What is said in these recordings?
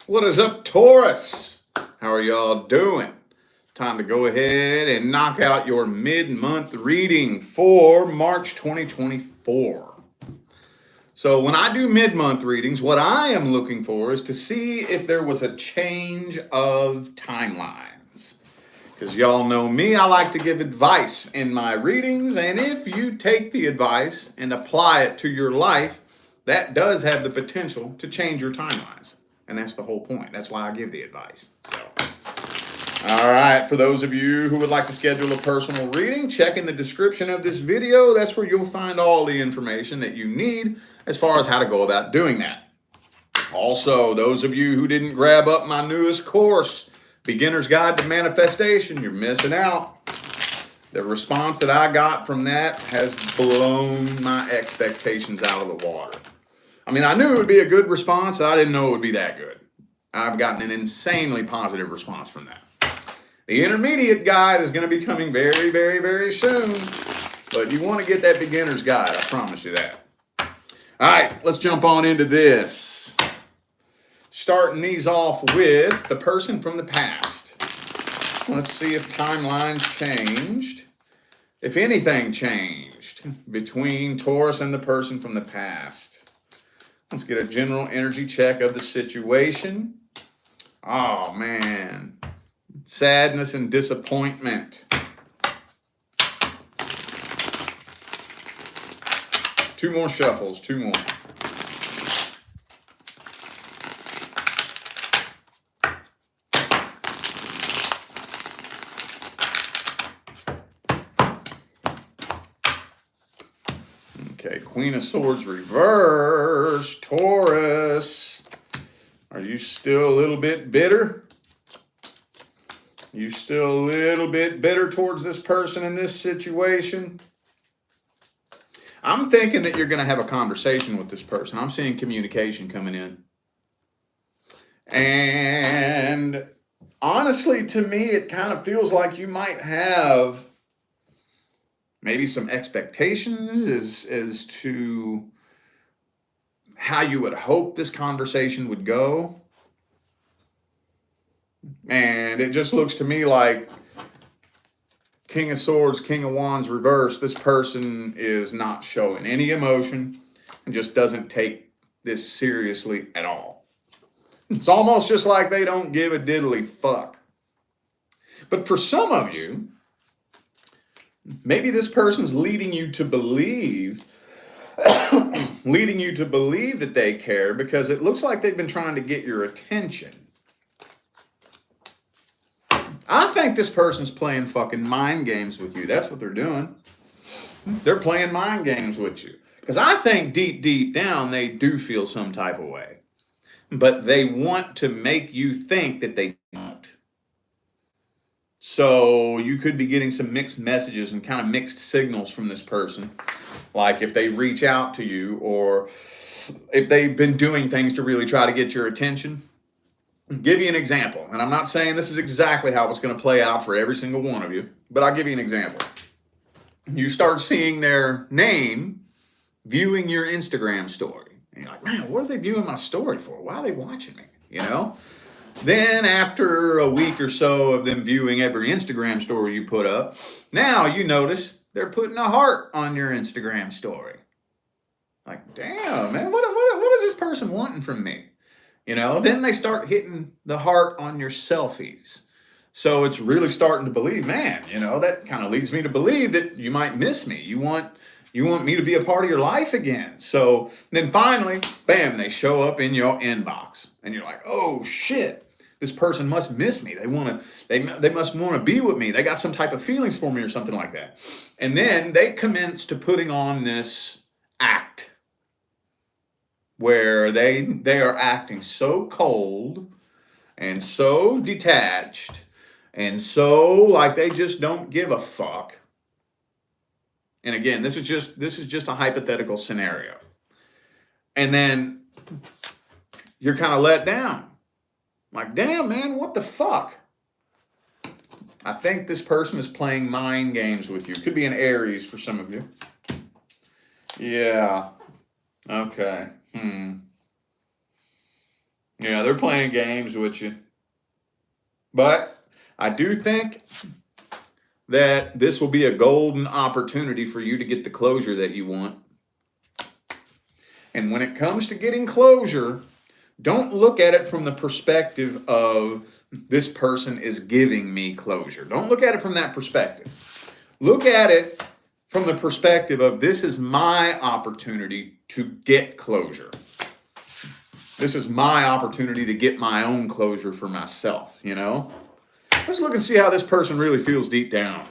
What is up, Taurus? How are y'all doing? Time to go ahead and knock out your mid-month reading for March 2024. So when I do mid-month readings, what I am looking for is to see if there was a change of timelines. Because y'all know me, I like to give advice in my readings, and if you take the advice and apply it to your life, that does have the potential to change your timelines. And that's the whole point. That's why I give the advice. So, all right, for those of you who would like to schedule a personal reading, check in the description of this video. That's where you'll find all the information that you need as far as how to go about doing that. Also, those of you who didn't grab up my newest course, Beginner's Guide to Manifestation, you're missing out. The response that I got from that has blown my expectations out of the water. I mean, I knew it would be a good response. I didn't know it would be that good. I've gotten an insanely positive response from that. The intermediate guide is going to be coming very, very, very soon. But you want to get that beginner's guide. I promise you that. All right, let's jump on into this. Starting these off with the person from the past. Let's see if timelines changed. If anything changed between Taurus and the person from the past. Let's get a general energy check of the situation. Oh, man. Sadness and disappointment. Two more shuffles, two more. Okay, Queen of Swords reverse. Taurus. Are you still a little bit bitter? You still a little bit bitter towards this person in this situation? I'm thinking that you're going to have a conversation with this person. I'm seeing communication coming in. And honestly, to me, it kind of feels like you might have maybe some expectations as to how you would hope this conversation would go. And it just looks to me like King of Swords, King of Wands reverse. This person is not showing any emotion and just doesn't take this seriously at all. It's almost just like they don't give a diddly fuck. But for some of you, maybe this person's leading you to believe that they care because it looks like they've been trying to get your attention. I think this person's playing fucking mind games with you. That's what they're doing. They're playing mind games with you. Because I think deep down they do feel some type of way. But they want to make you think that they don't. So you could be getting some mixed messages and kind of mixed signals from this person. Like if they reach out to you or if they've been doing things to really try to get your attention. I'll give you an example. And I'm not saying this is exactly how it's going to play out for every single one of you. But I'll give you an example. You start seeing their name viewing your Instagram story. And you're like, man, what are they viewing my story for? Why are they watching me? You know? Then after a week or so of them viewing every Instagram story you put up, now you notice they're putting a heart on your Instagram story. Like, damn, man, what is this person wanting from me? You know, then they start hitting the heart on your selfies. So it's really starting to believe, man, you know, that kind of leads me to believe that you might miss me. You want me to be a part of your life again. So then finally, bam, they show up in your inbox. And you're like, oh, shit. This person must miss me. They must want to be with me. They got some type of feelings for me or something like that. And then they commence to putting on this act where they are acting so cold and so detached and so like they just don't give a fuck. And again, this is just a hypothetical scenario. And then you're kind of let down. Like, damn, man, what the fuck? I think this person is playing mind games with you. Could be an Aries for some of you. Yeah. Okay. Yeah, they're playing games with you. But I do think that this will be a golden opportunity for you to get the closure that you want. And when it comes to getting closure, don't look at it from the perspective of this person is giving me closure. Don't look at it from that perspective. Look at it from the perspective of this is my opportunity to get closure. This is my opportunity to get my own closure for myself, you know? Let's look and see how this person really feels deep down.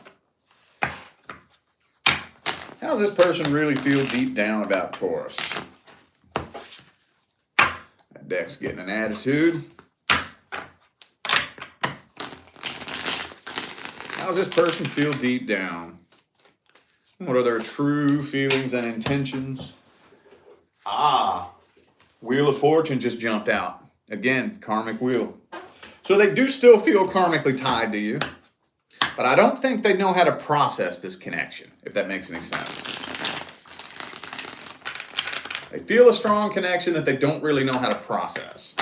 How does this person really feel deep down about Taurus? That deck's getting an attitude. How does this person feel deep down? What are their true feelings and intentions? Wheel of Fortune just jumped out. Again, karmic wheel. So they do still feel karmically tied to you, but I don't think they know how to process this connection, if that makes any sense. They feel a strong connection that they don't really know how to process.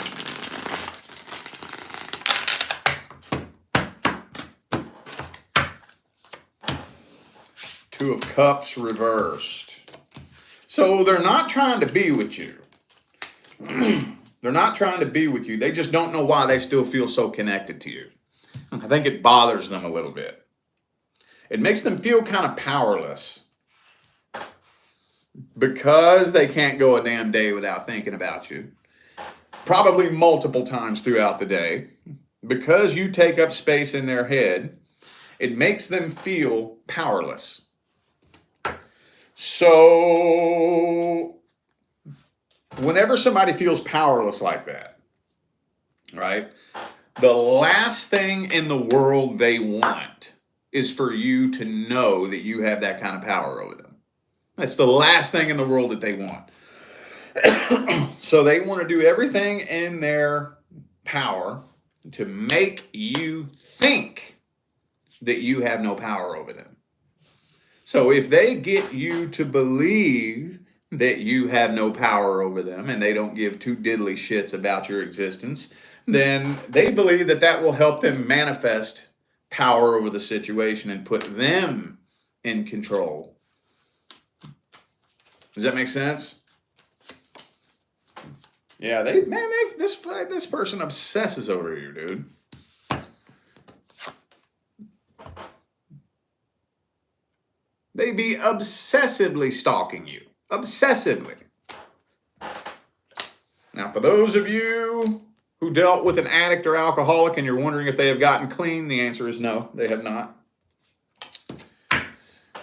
Two of Cups reversed. So they're not trying to be with you. They're not trying to be with you. They just don't know why they still feel so connected to you. I think it bothers them a little bit. It makes them feel kind of powerless because they can't go a damn day without thinking about you. Probably multiple times throughout the day. Because you take up space in their head, it makes them feel powerless. So whenever somebody feels powerless like that, right, the last thing in the world they want is for you to know that you have that kind of power over them. That's the last thing in the world that they want. So they want to do everything in their power to make you think that you have no power over them. So if they get you to believe that you have no power over them and they don't give two diddly shits about your existence, then they believe that that will help them manifest power over the situation and put them in control. Does that make sense? Yeah, this person obsesses over you, dude. They be obsessively stalking you. Obsessively. Now, for those of you who dealt with an addict or alcoholic and you're wondering if they have gotten clean, the answer is no, they have not.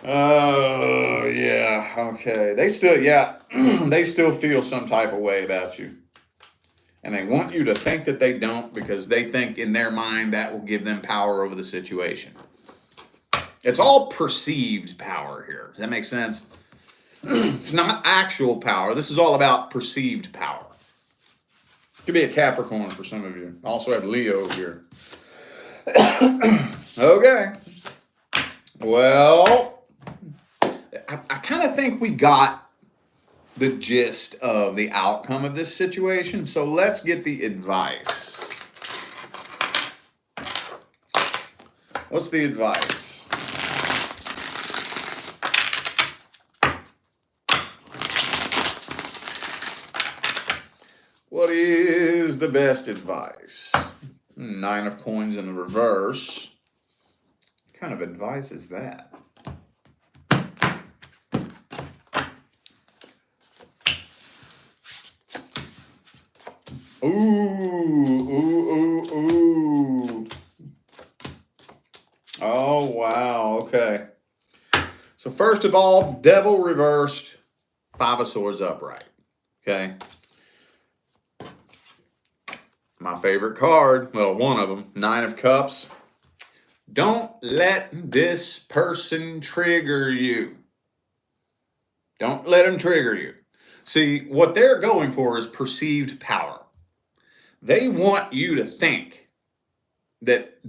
Oh, yeah, okay. They still feel some type of way about you. And they want you to think that they don't because they think in their mind that will give them power over the situation. It's all perceived power here. Does that make sense? It's not actual power. This is all about perceived power. Could be a Capricorn for some of you. I also have Leo here. Okay. Well, I kind of think we got the gist of the outcome of this situation. So let's get the advice. What's the advice? What is the best advice? 9 of Coins in the reverse. What kind of advice is that? Ooh. Oh, wow. Okay. So first of all, Devil reversed, 5 of Swords upright. Okay. My favorite card, well, one of them, 9 of Cups. Don't let this person trigger you. Don't let them trigger you. See, what they're going for is perceived power. They want you to think that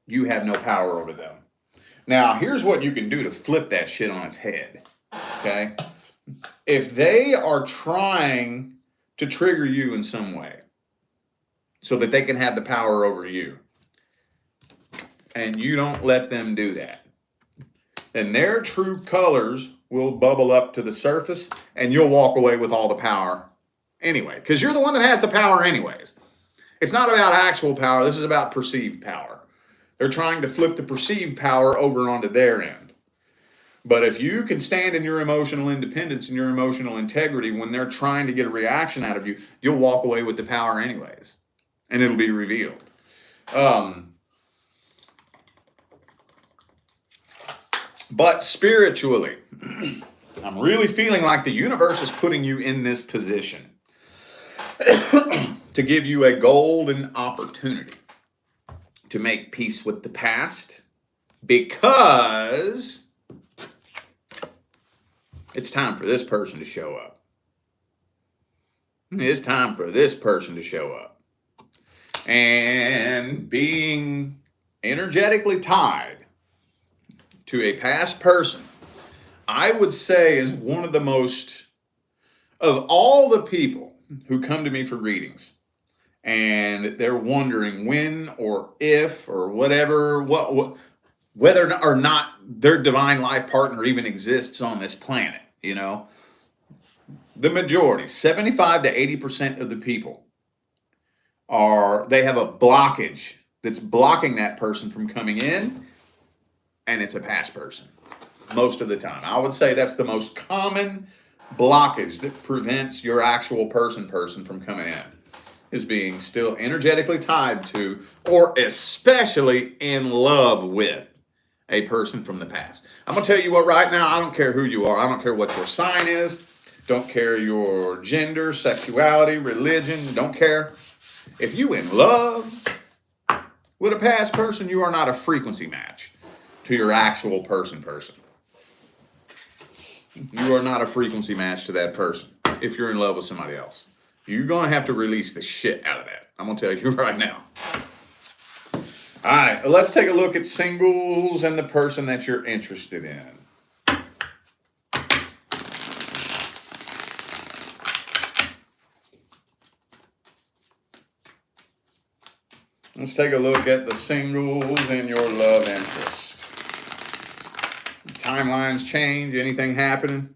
you have no power over them. Now, here's what you can do to flip that shit on its head, okay? If they are trying to trigger you in some way, so that they can have the power over you. And you don't let them do that. And their true colors will bubble up to the surface, and you'll walk away with all the power anyway, because you're the one that has the power anyways. It's not about actual power. This is about perceived power. They're trying to flip the perceived power over onto their end. But if you can stand in your emotional independence and your emotional integrity when they're trying to get a reaction out of you, you'll walk away with the power anyways, and it'll be revealed. But spiritually, I'm really feeling like the universe is putting you in this position to give you a golden opportunity to make peace with the past, because it's time for this person to show up. It's time for this person to show up. And being energetically tied to a past person, I would say, is one of the most, of all the people who come to me for readings, and they're wondering when or if or whatever, whether or not their divine life partner even exists on this planet, you know, the majority, 75 to 80% of the people they have a blockage that's blocking that person from coming in, and it's a past person most of the time. I would say that's the most common blockage that prevents your actual person from coming in, is being still energetically tied to, or especially in love with, a person from the past. I'm going to tell you what right now, I don't care who you are. I don't care what your sign is. Don't care your gender, sexuality, religion. Don't care. If you in love with a past person, you are not a frequency match to your actual person. You are not a frequency match to that person if you're in love with somebody else. You're going to have to release the shit out of that. I'm going to tell you right now. All right, let's take a look at singles and the person that you're interested in. Let's take a look at the singles and your love interest. Timelines change, anything happening?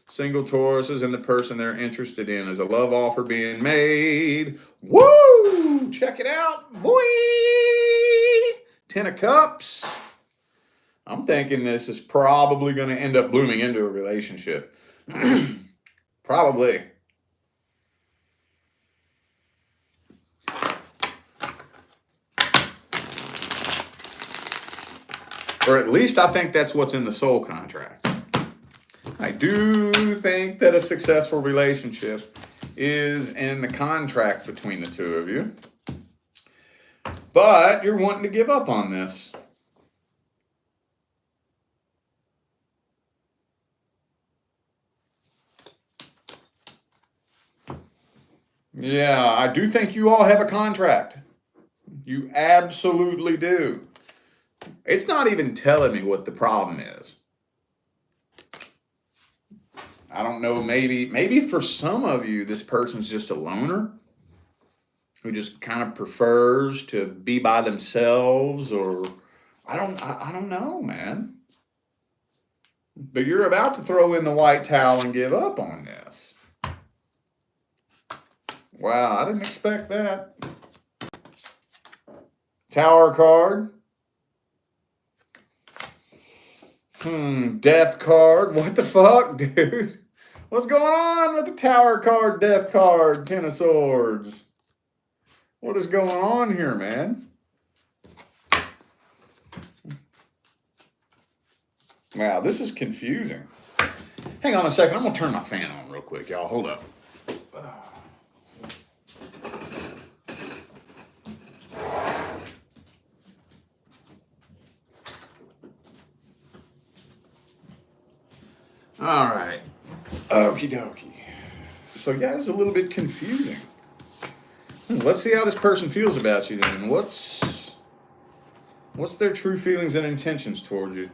Single Tauruses and the person they're interested in. Is a love offer being made? Woo! Check it out. Boy! 10 of Cups. I'm thinking this is probably going to end up blooming into a relationship. Probably. Or at least I think that's what's in the soul contract. I do think that a successful relationship is in the contract between the two of you. But you're wanting to give up on this. Yeah, I do think you all have a contract. You absolutely do. It's not even telling me what the problem is. I don't know, maybe for some of you, this person's just a loner who just kind of prefers to be by themselves, or I don't know, man. But you're about to throw in the white towel and give up on this. Wow, I didn't expect that. Tower card. Death card. What the fuck, dude? What's going on with the Tower card, Death card, Ten of Swords? What is going on here, man? Wow, this is confusing. Hang on a second. I'm going to turn my fan on real quick, y'all. Hold up. All right. Okie dokie. So, yeah, it's a little bit confusing. Let's see how this person feels about you then. What's their true feelings and intentions towards you?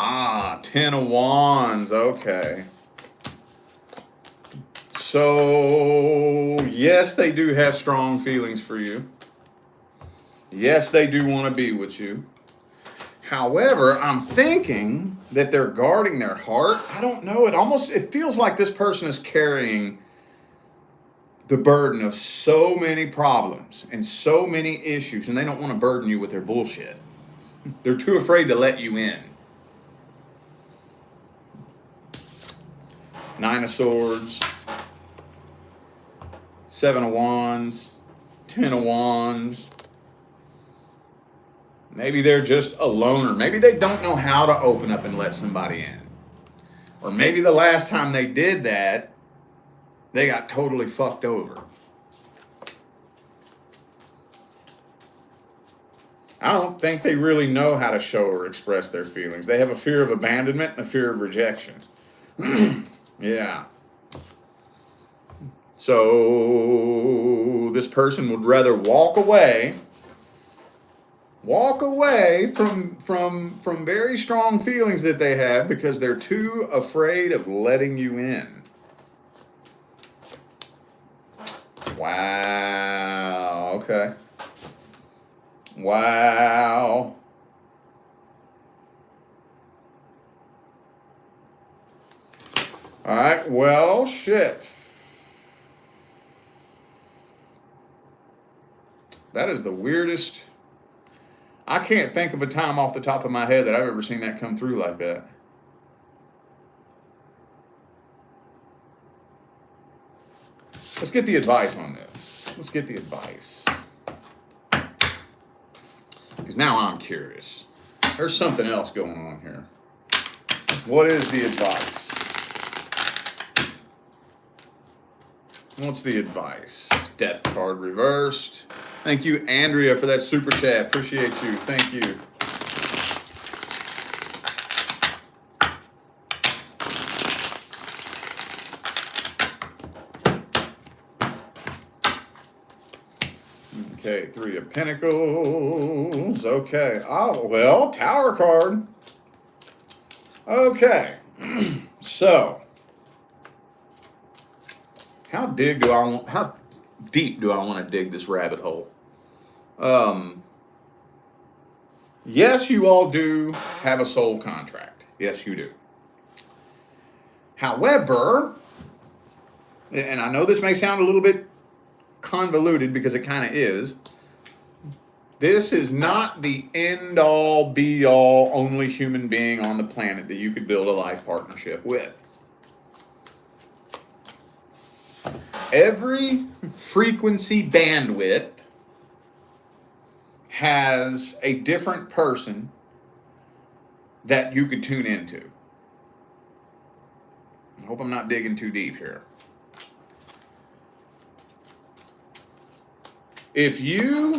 Ah, 10 of Wands. Okay. So, yes, they do have strong feelings for you. Yes, they do want to be with you. However, I'm thinking that they're guarding their heart. I don't know. It feels like this person is carrying the burden of so many problems and so many issues, and they don't want to burden you with their bullshit. They're too afraid to let you in. 9 of Swords, 7 of Wands, 10 of Wands. Maybe they're just a loner. Maybe they don't know how to open up and let somebody in. Or maybe the last time they did that, they got totally fucked over. I don't think they really know how to show or express their feelings. They have a fear of abandonment and a fear of rejection. Yeah. So this person would rather walk away from very strong feelings that they have because they're too afraid of letting you in. Wow. Okay. Wow. All right. Well, shit. That is the weirdest. I can't think of a time off the top of my head that I've ever seen that come through like that. Let's get the advice on this. Let's get the advice. Because now I'm curious. There's something else going on here. What is the advice? What's the advice? Death card reversed. Thank you, Andrea, for that super chat. Appreciate you. Thank you. Okay, 3 of Pentacles. Okay. Oh, well, Tower card. Okay. So, how deep do I want to dig this rabbit hole? Yes, you all do have a soul contract. Yes, you do. However, and I know this may sound a little bit convoluted because it kind of is, this is not the end-all, be-all, only human being on the planet that you could build a life partnership with. Every frequency bandwidth has a different person that you could tune into. I hope I'm not digging too deep here. If you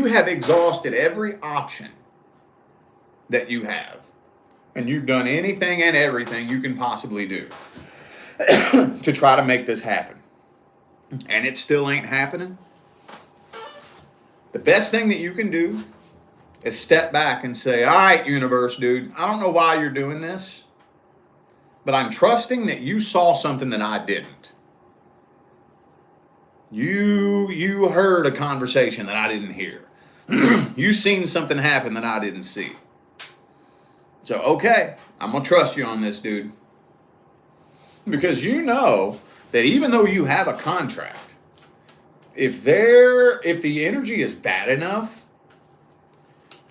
have exhausted every option that you have, and you've done anything and everything you can possibly do to try to make this happen, and it still ain't happening, the best thing that you can do is step back and say, all right, universe, dude, I don't know why you're doing this, but I'm trusting that you saw something that I didn't. You heard a conversation that I didn't hear. You seen something happen that I didn't see. So, okay, I'm going to trust you on this, dude. Because you know that even though you have a contract, if the energy is bad enough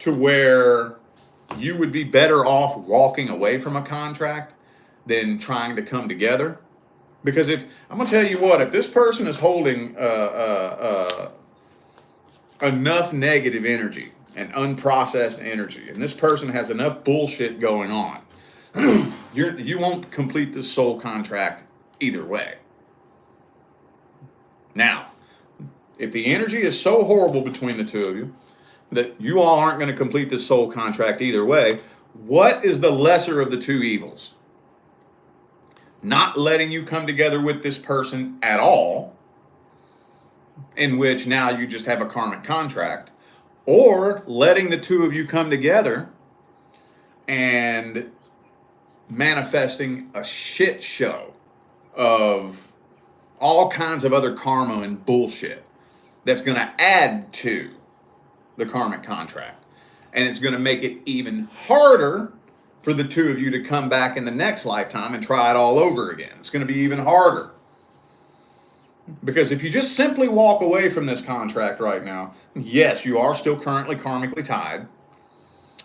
to where you would be better off walking away from a contract than trying to come together. Because I'm going to tell you what, if this person is holding enough negative energy and unprocessed energy, and this person has enough bullshit going on, you won't complete this soul contract either way. Now, if the energy is so horrible between the two of you that you all aren't going to complete this soul contract either way, what is the lesser of the two evils? Not letting you come together with this person at all, in which now you just have a karmic contract, or letting the two of you come together and manifesting a shit show of all kinds of other karma and bullshit that's going to add to the karmic contract. And it's going to make it even harder for the two of you to come back in the next lifetime and try it all over again. It's going to be even harder. Because if you just simply walk away from this contract right now, yes, you are still currently karmically tied.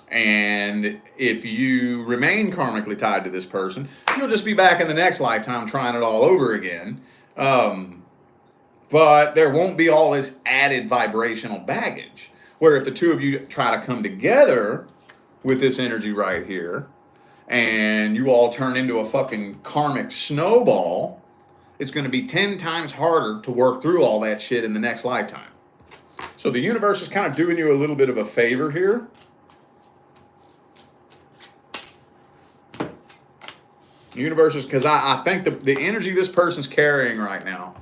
And if you remain karmically tied to this person, you'll just be back in the next lifetime trying it all over again. But there won't be all this added vibrational baggage. Where if the two of you try to come together with this energy right here, and you all turn into a fucking karmic snowball, it's going to be 10 times harder to work through all that shit in the next lifetime. So the universe is kind of doing you a little bit of a favor here. The universe is, because I think the energy this person's carrying right now,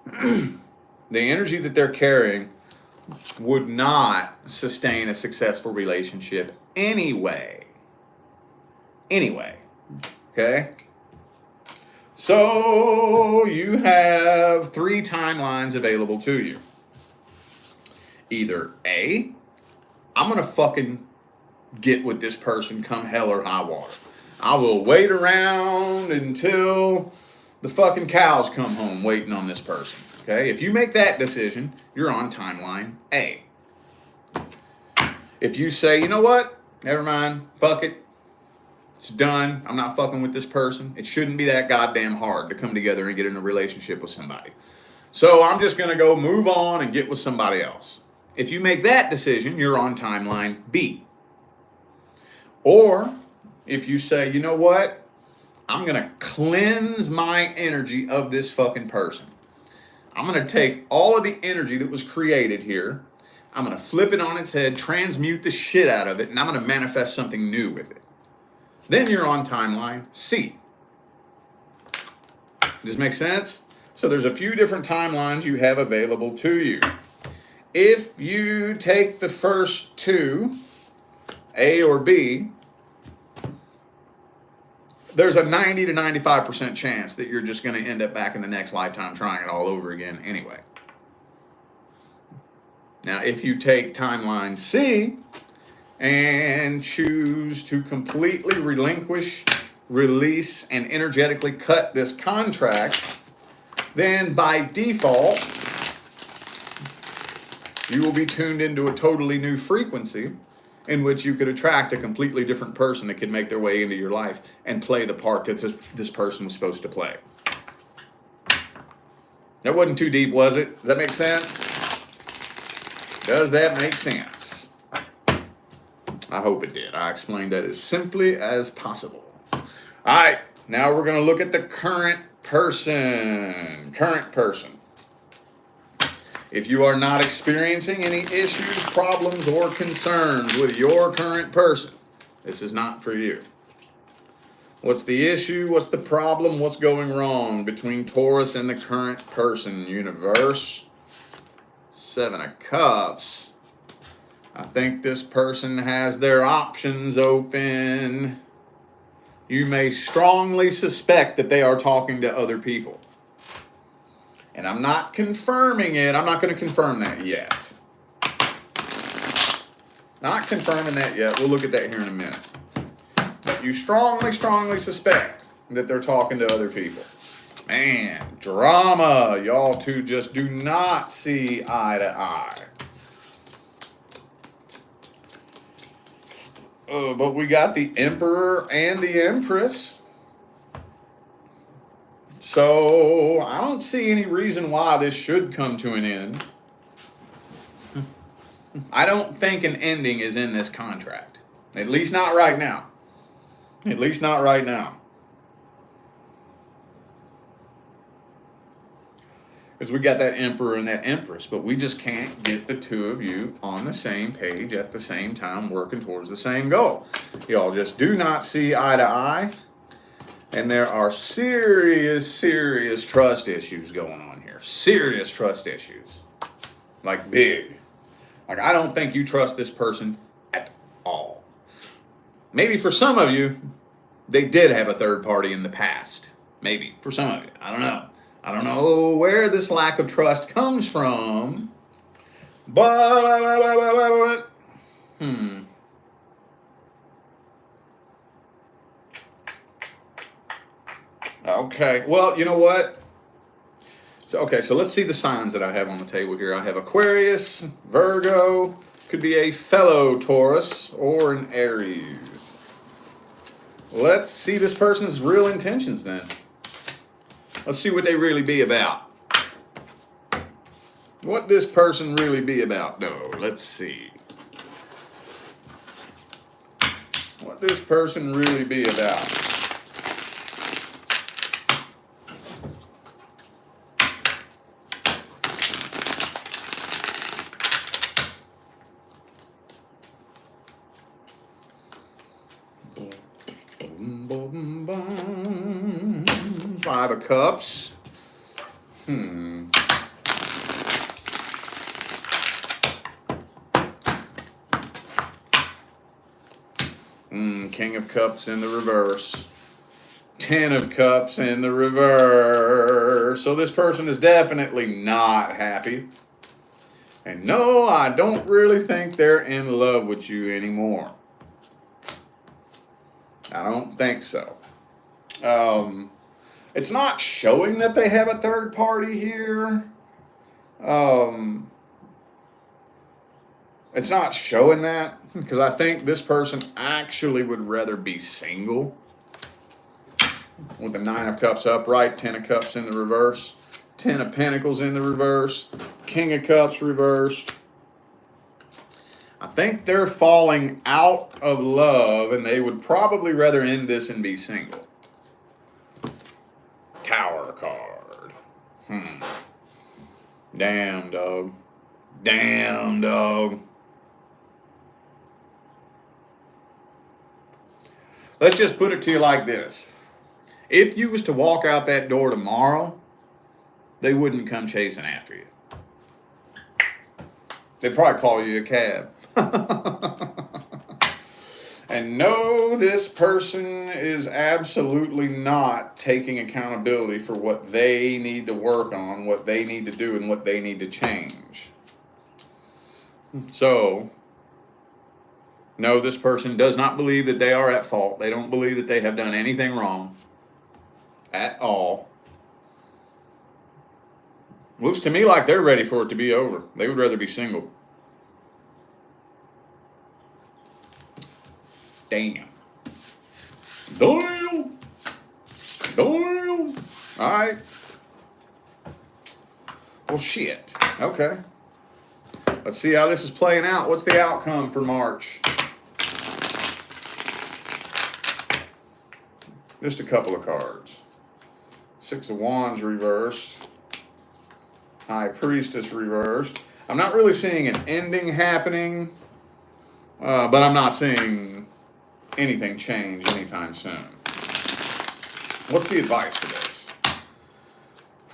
the energy that they're carrying would not sustain a successful relationship anyway. Okay? So you have 3 timelines available to you. Either A, I'm going to fucking get with this person come hell or high water. I will wait around until the fucking cows come home waiting on this person. Okay? If you make that decision, you're on timeline A. If you say, you know what? Never mind. Fuck it. It's done. I'm not fucking with this person. It shouldn't be that goddamn hard to come together and get in a relationship with somebody. So I'm just going to go move on and get with somebody else. If you make that decision, you're on timeline B. Or if you say, you know what? I'm going to cleanse my energy of this fucking person. I'm going to take all of the energy that was created here. I'm going to flip it on its head, transmute the shit out of it, and I'm going to manifest something new with it. Then you're on timeline C. Does this make sense? So there's a few different timelines you have available to you. If you take the first 2, A or B, there's a 90 to 95% chance that you're just going to end up back in the next lifetime trying it all over again anyway. Now, if you take timeline C and choose to completely relinquish, release, and energetically cut this contract, then by default, you will be tuned into a totally new frequency in which you could attract a completely different person that could make their way into your life and play the part that this person was supposed to play. That wasn't too deep, was it? Does that make sense? Does that make sense? I hope it did. I explained that as simply as possible. All right, now we're going to look at the current person. Current person. If you are not experiencing any issues, problems, or concerns with your current person, this is not for you. What's the issue? What's the problem? What's going wrong between Taurus and the current person? Universe. 7 of Cups. I think this person has their options open. You may strongly suspect that they are talking to other people. And I'm not confirming it. I'm not going to confirm that yet. Not confirming that yet. We'll look at that here in a minute. But you strongly suspect that they're talking to other people. Man, drama. Y'all two just do not see eye to eye. But we got the Emperor and the Empress. So I don't see any reason why this should come to an end. I don't think an ending is in this contract. At least not right now. At least not right now. Because we got that Emperor and that Empress, but we just can't get the two of you on the same page at the same time working towards the same goal. Y'all just do not see eye to eye. And there are serious trust issues going on here. Serious trust issues. Like big. Like I don't think you trust this person at all. Maybe for some of you, they did have a third party in the past. Maybe for some of you. I don't know. I don't know where this lack of trust comes from. But, Okay. Well, you know what? So let's see the signs that I have on the table here. I have Aquarius, Virgo, could be a fellow Taurus, or an Aries. Let's see this person's real intentions then. Let's see what they really be about. What this person really be about? No, let's see. What this person really be about. Five of Cups. King of Cups in the reverse. 10 of Cups in the reverse. So this person is definitely not happy. And no, I don't really think they're in love with you anymore. I don't think so. It's not showing that they have a third party here. It's not showing that because I think this person actually would rather be single. With the 9 of Cups upright, 10 of Cups in the reverse, 10 of Pentacles in the reverse, King of Cups reversed. I think they're falling out of love and they would probably rather end this and be single. Tower card. Damn, dog. Damn, dog. Let's just put it to you like this. If you was to walk out that door tomorrow, they wouldn't come chasing after you. They'd probably call you a cab. And no, this person is absolutely not taking accountability for what they need to work on, what they need to do, and what they need to change. So, no, this person does not believe that they are at fault. They don't believe that they have done anything wrong at all. Looks to me like they're ready for it to be over. They would rather be single. Damn. Damn. Damn. All right. Well, shit. Okay. Let's see how this is playing out. What's the outcome for March? Just a couple of cards. 6 of Wands reversed. High Priestess reversed. I'm not really seeing an ending happening, but I'm not seeing anything change anytime soon. What's the advice for this?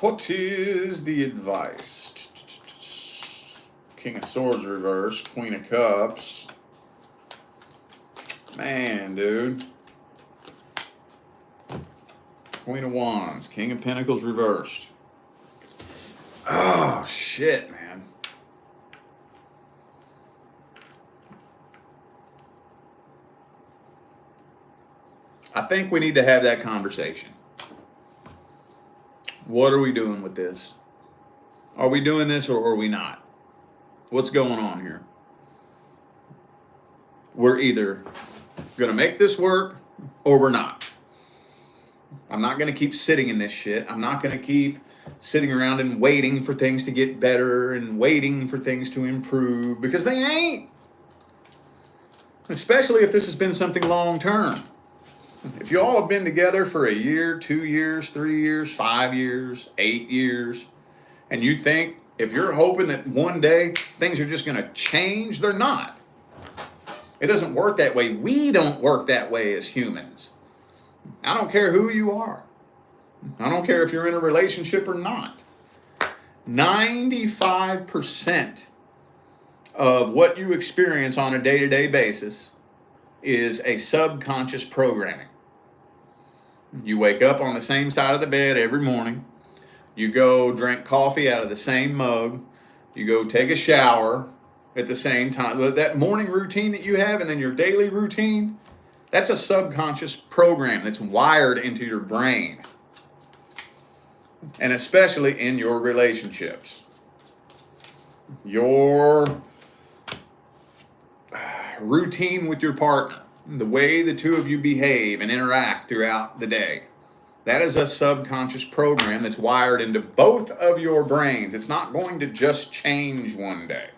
What is the advice? King of Swords reversed. Queen of Cups. Man, dude. Queen of Wands. King of Pentacles reversed. Oh, shit, man. I think we need to have that conversation. What are we doing with this? Are we doing this or are we not? What's going on here? We're either going to make this work or we're not. I'm not going to keep sitting in this shit. I'm not going to keep sitting around and waiting for things to get better and waiting for things to improve because they ain't. Especially if this has been something long term. If you all have been together for a year, 2 years, 3 years, 5 years, 8 years, and you think if you're hoping that one day things are just going to change, they're not. It doesn't work that way. We don't work that way as humans. I don't care who you are. I don't care if you're in a relationship or not. 95% of what you experience on a day-to-day basis is a subconscious programming. You wake up on the same side of the bed every morning. You go drink coffee out of the same mug. You go take a shower at the same time. That morning routine that you have and then your daily routine, that's a subconscious program that's wired into your brain. And especially in your relationships. Your routine with your partner, the way the two of you behave and interact throughout the day. That is a subconscious program that's wired into both of your brains. It's not going to just change one day.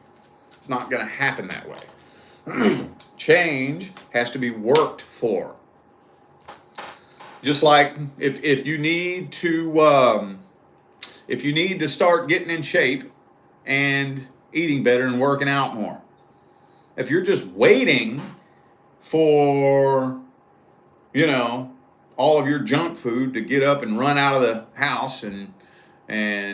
It's not going to happen that way. Change has to be worked for. Just like if you need to start getting in shape and eating better and working out more. If you're just waiting for, all of your junk food to get up and run out of the house and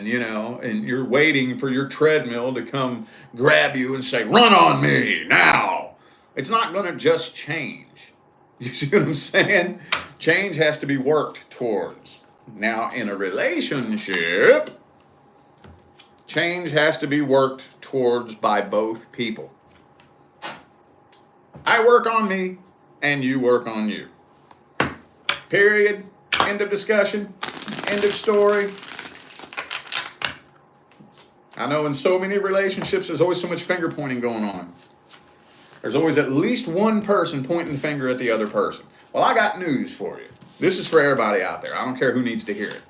you're waiting for your treadmill to come grab you and say, run on me now. It's not going to just change. You see what I'm saying? Change has to be worked towards. Now, in a relationship, change has to be worked towards by both people. I work on me and you work on you. Period. End of discussion. End of story. I know in so many relationships there's always so much finger pointing going on. There's always at least one person pointing the finger at the other person. Well, I got news for you. This is for everybody out there. I don't care who needs to hear it.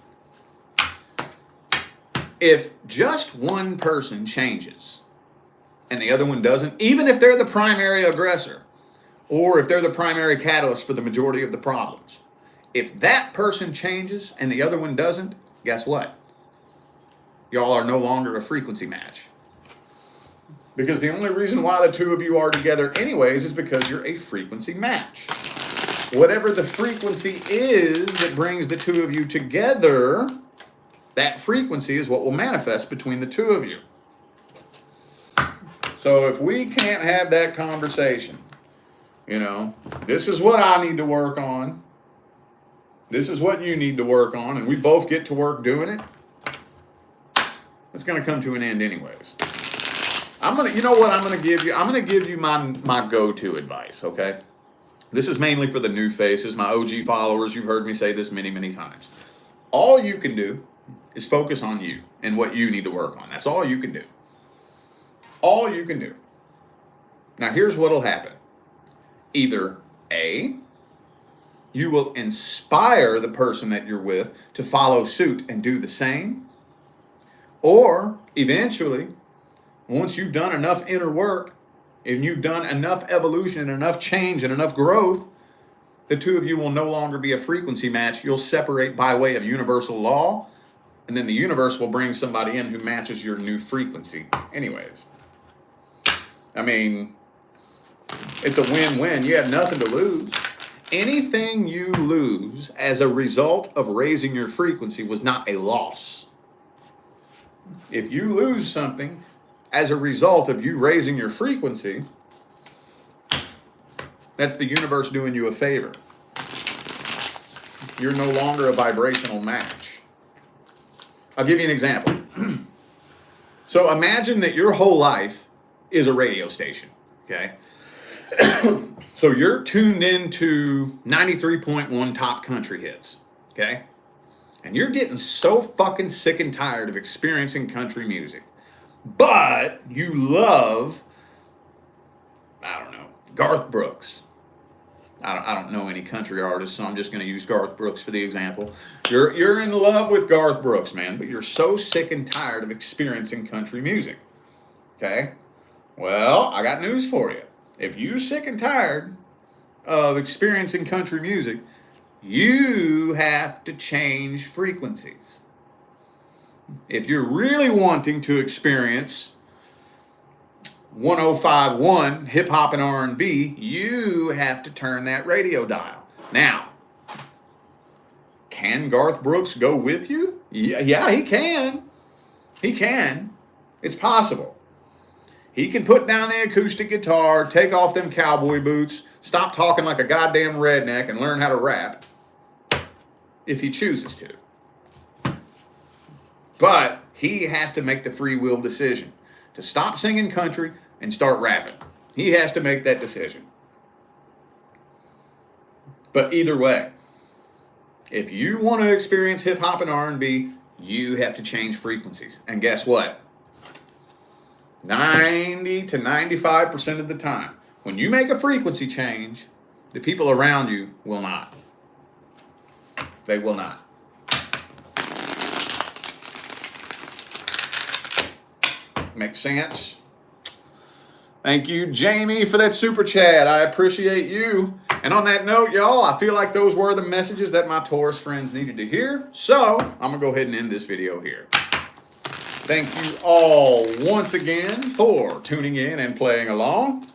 If just one person changes and the other one doesn't, even if they're the primary aggressor or if they're the primary catalyst for the majority of the problems, if that person changes and the other one doesn't, guess what? Y'all are no longer a frequency match. Because the only reason why the two of you are together anyways is because you're a frequency match. Whatever the frequency is that brings the two of you together, that frequency is what will manifest between the two of you. So if we can't have that conversation, this is what I need to work on. This is what you need to work on, and we both get to work doing it. It's going to come to an end anyways. I'm going to give you? I'm going to give you my go-to advice, okay? This is mainly for the new faces, my OG followers. You've heard me say this many, many times. All you can do is focus on you and what you need to work on. That's all you can do. All you can do. Now, here's what'll happen. Either A, you will inspire the person that you're with to follow suit and do the same. Or eventually, once you've done enough inner work and you've done enough evolution and enough change and enough growth, the two of you will no longer be a frequency match. You'll separate by way of universal law, and then the universe will bring somebody in who matches your new frequency anyways. I mean, it's a win-win. You have nothing to lose. Anything you lose as a result of raising your frequency was not a loss. If you lose something as a result of you raising your frequency, that's the universe doing you a favor. You're no longer a vibrational match. I'll give you an example. So imagine that your whole life is a radio station, okay? So you're tuned into 93.1 top country hits, okay? And you're getting so fucking sick and tired of experiencing country music. But you love, Garth Brooks. I don't know any country artists, so I'm just going to use Garth Brooks for the example. You're in love with Garth Brooks, man, but you're so sick and tired of experiencing country music, okay? Well, I got news for you. If you're sick and tired of experiencing country music, you have to change frequencies. If you're really wanting to experience 105.1 hip hop and R&B, you have to turn that radio dial. Now, can Garth Brooks go with you? Yeah, he can. He can. It's possible. He can put down the acoustic guitar, take off them cowboy boots, stop talking like a goddamn redneck, and learn how to rap if he chooses to. But he has to make the free will decision to stop singing country and start rapping. He has to make that decision. But either way, if you want to experience hip-hop and R&B, you have to change frequencies. And guess what? 90 to 95% of the time, when you make a frequency change, the people around you will not. They will not. Makes sense? Thank you, Jamie, for that super chat. I appreciate you. And on that note, y'all, I feel like those were the messages that my Taurus friends needed to hear. So I'm going to go ahead and end this video here. Thank you all once again for tuning in and playing along.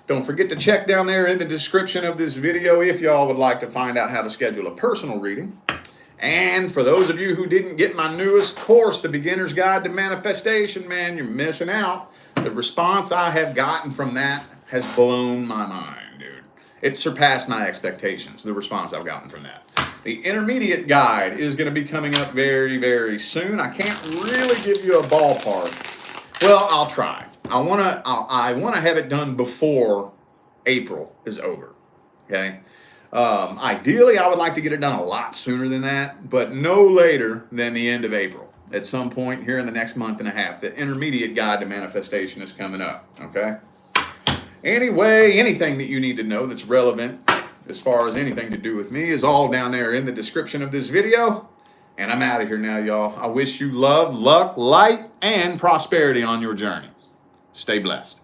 Don't forget to check down there in the description of this video if y'all would like to find out how to schedule a personal reading. And for those of you who didn't get my newest course, The Beginner's Guide to Manifestation, man, you're missing out. The response I have gotten from that has blown my mind, dude. It surpassed my expectations, the response I've gotten from that. The intermediate guide is going to be coming up very, very soon. I can't really give you a ballpark. Well, I'll try. I want to have it done before April is over, okay? Ideally, I would like to get it done a lot sooner than that, but no later than the end of April. At some point here in the next month and a half, the intermediate guide to manifestation is coming up, okay? Anyway, anything that you need to know that's relevant as far as anything to do with me is all down there in the description of this video. And I'm out of here now, y'all. I wish you love, luck, light, and prosperity on your journey. Stay blessed.